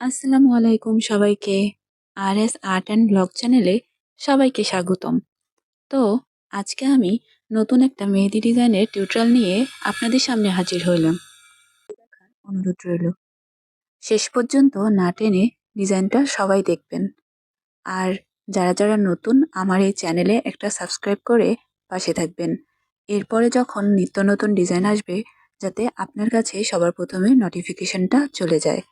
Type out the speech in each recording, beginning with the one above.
আসসালামু আলাইকুম সবাইকে। আরএস আর্ট অ্যান্ড ব্লগ চ্যানেলে সবাইকে স্বাগতম। তো আজকে আমি নতুন একটা মেহেদি ডিজাইনের টিউটোরিয়াল নিয়ে আপনাদের সামনে হাজির হইলাম। অনুরোধ রইল শেষ পর্যন্ত না টেনে ডিজাইনটা সবাই দেখবেন। আর যারা নতুন আমার এই চ্যানেলে একটা সাবস্ক্রাইব করে পাশে থাকবেন। এরপরে যখন নিত্য নতুন ডিজাইন আসবে যাতে আপনার কাছে সবার প্রথমে নোটিফিকেশনটা চলে যায়।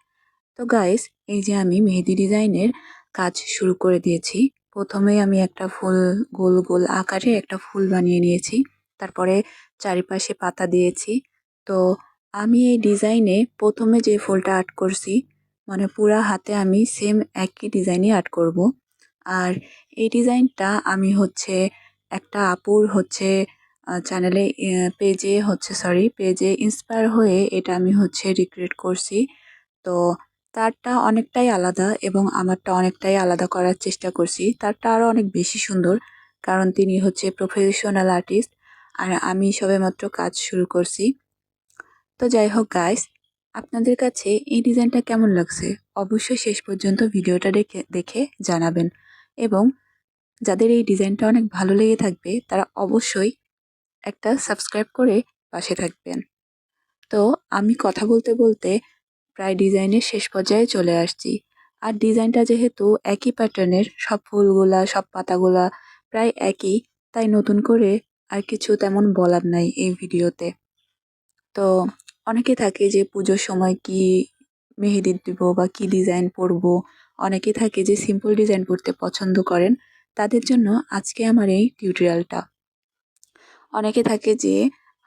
তো গাইস, এই যে আমি মেহেদি ডিজাইনের কাজ শুরু করে দিয়েছি। প্রথমে আমি একটা ফুল গোল গোল আকারে একটা ফুল বানিয়ে নিয়েছি। তারপরে চারিপাশে পাতা দিয়েছি। তো আমি এই ডিজাইনে প্রথমে যে ফুলটা আর্ট করছি, মানে পুরা হাতে আমি সেম একই ডিজাইনই আর্ট করব। আর এই ডিজাইনটা আমি একটা আপুর চ্যানেলে পেজে ইন্সপায়ার হয়ে এটা আমি রিক্রিয়েট করছি। তো তারটা অনেকটাই আলাদা এবং আমারটা অনেকটাই আলাদা করার চেষ্টা করছি। তারটা আরও অনেক বেশি সুন্দর, কারণ তিনি প্রফেশনাল আর্টিস্ট আর আমি সবেমাত্র কাজ শুরু করছি। তো যাই হোক গাইস, আপনাদের কাছে এই ডিজাইনটা কেমন লাগছে অবশ্যই শেষ পর্যন্ত ভিডিওটা দেখে জানাবেন। এবং যাদের এই ডিজাইনটা অনেক ভালো লেগে থাকবে তারা অবশ্যই একটা সাবস্ক্রাইব করে পাশে থাকবেন। তো আমি কথা বলতে বলতে প্রায় ডিজাইনের শেষ পর্যায়ে চলে আসছি। আর ডিজাইনটা যেহেতু একই প্যাটার্নের, সব ফুলগুলা সব পাতাগুলা প্রায় একই, তাই নতুন করে আর কিছু তেমন বলার নাই এই ভিডিওতে। তো অনেকে থাকে যে পুজোর সময় কি মেহেদি দিব বা কি ডিজাইন পরব, অনেকে থাকে যে সিম্পল ডিজাইন পরতে পছন্দ করেন। তাদের জন্য আজকে আমার এই টিউটোরিয়ালটা। অনেকে থাকে যে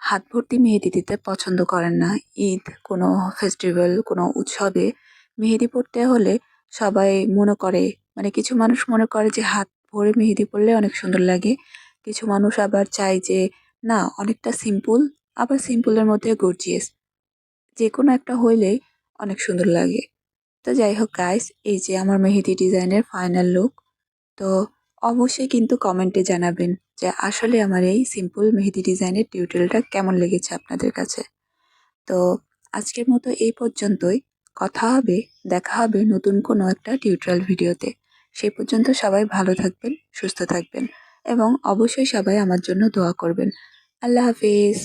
হাত ভর্তি মেহেদি দিতে পছন্দ করেন না। ঈদ, কোনো ফেস্টিভ্যাল, কোনো উৎসবে মেহেদি পড়তে হলে সবাই মনে করে, মানে কিছু মানুষ মনে করে যে হাত ভরে মেহেদি পড়লে অনেক সুন্দর লাগে। কিছু মানুষ আবার চায় যে না, অনেকটা সিম্পল, আবার সিম্পলের মধ্যে গর্জিয়াস, যে কোনো একটা হইলেই অনেক সুন্দর লাগে। তো যাই হোক গাইস, এই যে আমার মেহেদি ডিজাইনের ফাইনাল লুক। তো অবশ্যই কিন্তু কমেন্টে জানাবেন যে আসলে আমার এই সিম্পল মেহেদি ডিজাইনের টিউটোরিয়ালটা কেমন লেগেছে আপনাদের কাছে। তো আজকের মতো এই পর্যন্তই। দেখা হবে নতুন কোনো একটা টিউটোরিয়াল ভিডিওতে। সেই পর্যন্ত সবাই ভালো থাকবেন, সুস্থ থাকবেন এবং অবশ্যই সবাই আমার জন্য দোয়া করবেন। আল্লাহ হাফিজ।